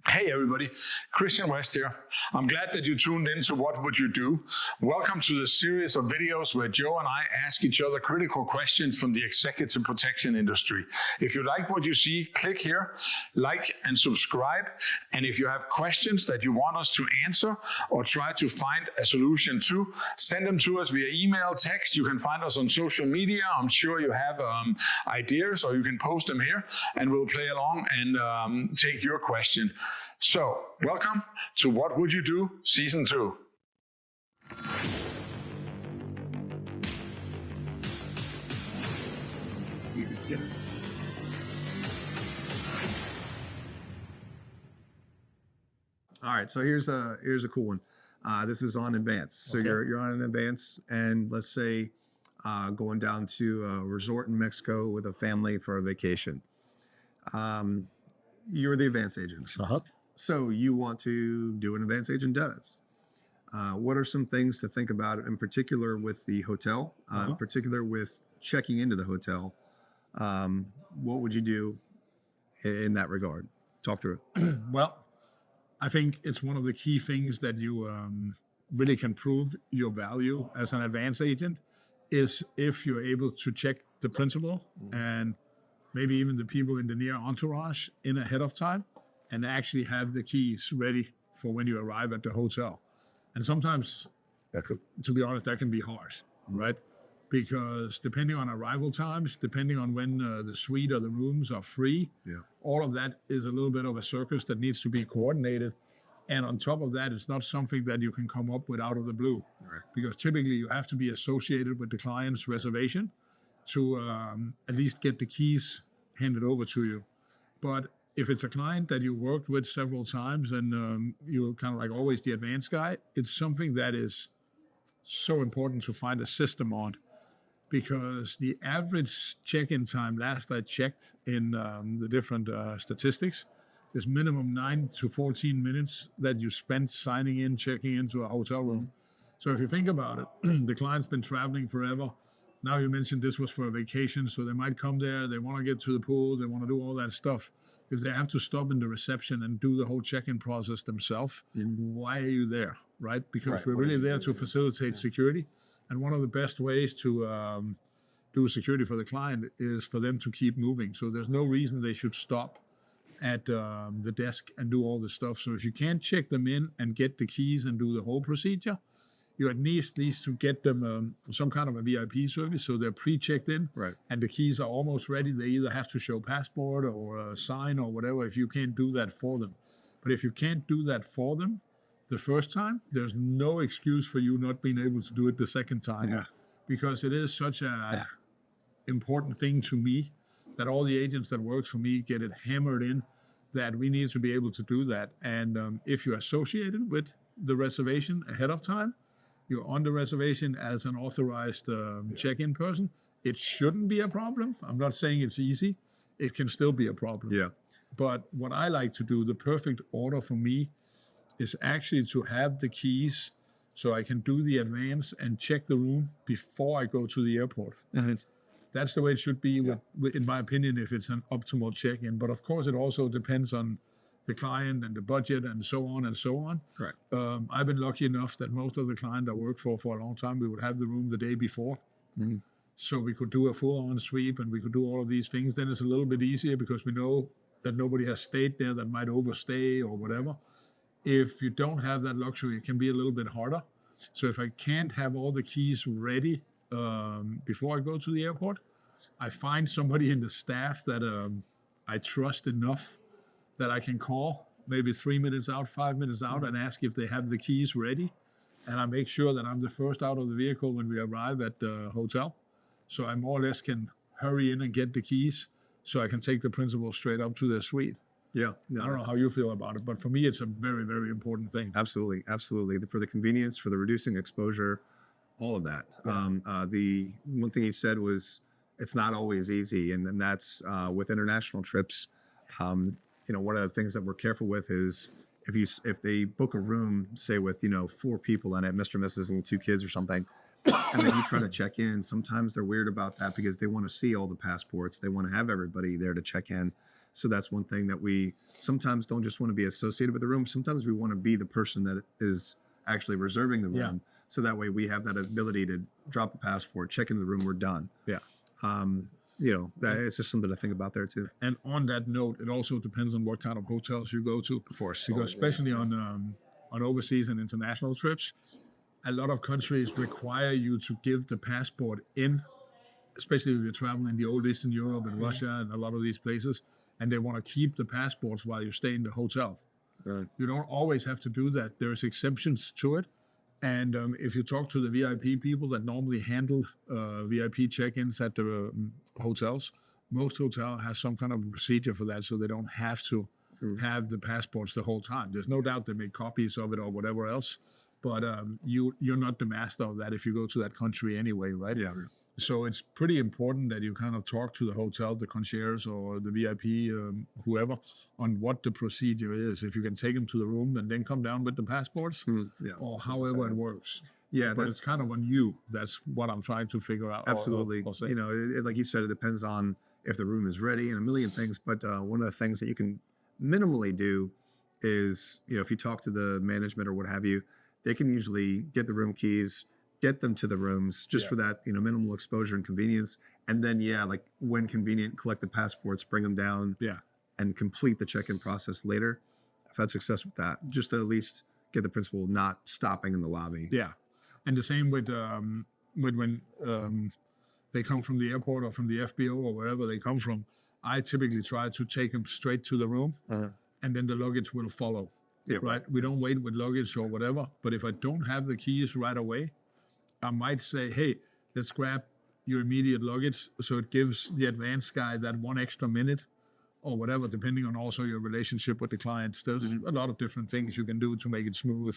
Hey everybody, Christian West here. I'm glad that you tuned in to What Would You Do? Welcome to the series of videos where Joe and I ask each other critical questions from the executive protection industry. If you like what you see, click here, like and subscribe. And if you have questions that you want us to answer or try to find a solution to, send them to us via email, text. You can find us on social media. I'm sure you have ideas, or you can post them here and we'll play along and take your question. So, welcome to What Would You Do? Season 2. All right, so here's a cool one. This is on Advance. So Okay. you're on an Advance, and let's say going down to a resort in Mexico with a family for a vacation. You're the Advance agent. So you want to do what an Advance agent does. What are some things to think about, in particular with the hotel, in particular with checking into the hotel? What would you do in that regard? Talk through it. Well, I think it's one of the key things that you really can prove your value as an advance agent is if you're able to check the principal and maybe even the people in the near entourage in ahead of time and actually have the keys ready for when you arrive at the hotel. And sometimes, to be honest, that can be hard, right? Because depending on arrival times, depending on when the suite or the rooms are free, all of that is a little bit of a circus that needs to be coordinated. And on top of that, it's not something that you can come up with out of the blue. Right. Because typically you have to be associated with the client's reservation to at least get the keys handed over to you. But if it's a client that you worked with several times and you're kind of like always the advance guy, it's something that is so important to find a system on. Because the average check-in time, last I checked in the different statistics, is minimum 9 to 14 minutes that you spend signing in, checking into a hotel room. So if you think about it, the client's been traveling forever. Now you mentioned this was for a vacation, so they might come there, they want to get to the pool, they want to do all that stuff. If they have to stop in the reception and do the whole check-in process themselves, why are you there, right? Because we're really there to facilitate security. And one of the best ways to do security for the client is for them to keep moving. So there's no reason they should stop at the desk and do all this stuff. So if you can't check them in and get the keys and do the whole procedure, you at least need to get them some kind of a VIP service. So they're pre-checked in and the keys are almost ready. They either have to show passport or sign or whatever if you can't do that for them. But if you can't do that for them the first time, there's no excuse for you not being able to do it the second time. Because it is such a important thing to me that all the agents that work for me get it hammered in that we need to be able to do that. And if you're associated with the reservation ahead of time, you're on the reservation as an authorized check-in person, it shouldn't be a problem. I'm not saying it's easy. It can still be a problem. But what I like to do, the perfect order for me, is actually to have the keys so I can do the advance and check the room before I go to the airport. That's the way it should be, in my opinion, if it's an optimal check-in. But of course, it also depends on the client and the budget and so on and so on. I've been lucky enough that most of the clients I worked for a long time, we would have the room the day before. So we could do a full-on sweep and we could do all of these things. Then it's a little bit easier because we know that nobody has stayed there that might overstay or whatever. If you don't have that luxury, it can be a little bit harder. So if I can't have all the keys ready before I go to the airport, I find somebody in the staff that I trust enough that I can call maybe 3 minutes out, 5 minutes out, and ask if they have the keys ready. And I make sure that I'm the first out of the vehicle when we arrive at the hotel. So I more or less can hurry in and get the keys so I can take the principal straight up to their suite. I don't know how you feel about it, but for me, it's a very, very important thing. Absolutely. For the convenience, for the reducing exposure, all of that. The one thing he said was, it's not always easy, and that's with international trips. One of the things that we're careful with is if they book a room, say with 4 people in it, Mr. and Mrs. and 2 kids or something, and then you try to check in. Sometimes they're weird about that because they want to see all the passports. They want to have everybody there to check in. So that's one thing that we sometimes don't just want to be associated with the room. Sometimes we want to be the person that is actually reserving the room. Yeah. So that way we have that ability to drop a passport, check into the room, we're done. Yeah. It's just something to think about there too. And on that note, it also depends on what kind of hotels you go to. Of course. Because especially on overseas and international trips, a lot of countries require you to give the passport in, especially if you're traveling in the old Eastern Europe and Russia and a lot of these places, and they want to keep the passports while you stay in the hotel. Right. You don't always have to do that. There's exceptions to it. And if you talk to the VIP people that normally handle VIP check-ins at the hotels, most hotels have some kind of procedure for that, so they don't have to have the passports the whole time. There's no doubt they make copies of it or whatever else, but you're not the master of that if you go to that country anyway, right? Yeah. So it's pretty important that you kind of talk to the hotel, the concierge or the VIP, whoever, on what the procedure is. If you can take them to the room and then come down with the passports, or however it works. Yeah, But it's kind of on you. That's what I'm trying to figure out. absolutely. or say. Like you said, it depends on if the room is ready and a million things. But one of the things that you can minimally do is, if you talk to the management or what have you, they can usually get the room keys, get them to the rooms just for that, minimal exposure and convenience. And then, like when convenient, collect the passports, bring them down, and complete the check-in process later. I've had success with that, just to at least get the principal not stopping in the lobby. Yeah. And the same with when they come from the airport or from the FBO or wherever they come from. I typically try to take them straight to the room, and then the luggage will follow. Yeah, right. We don't wait with luggage or whatever. But if I don't have the keys right away, I might say, hey, let's grab your immediate luggage. So it gives the advanced guy that 1 extra minute or whatever, depending on also your relationship with the clients. There's a lot of different things you can do to make it smooth.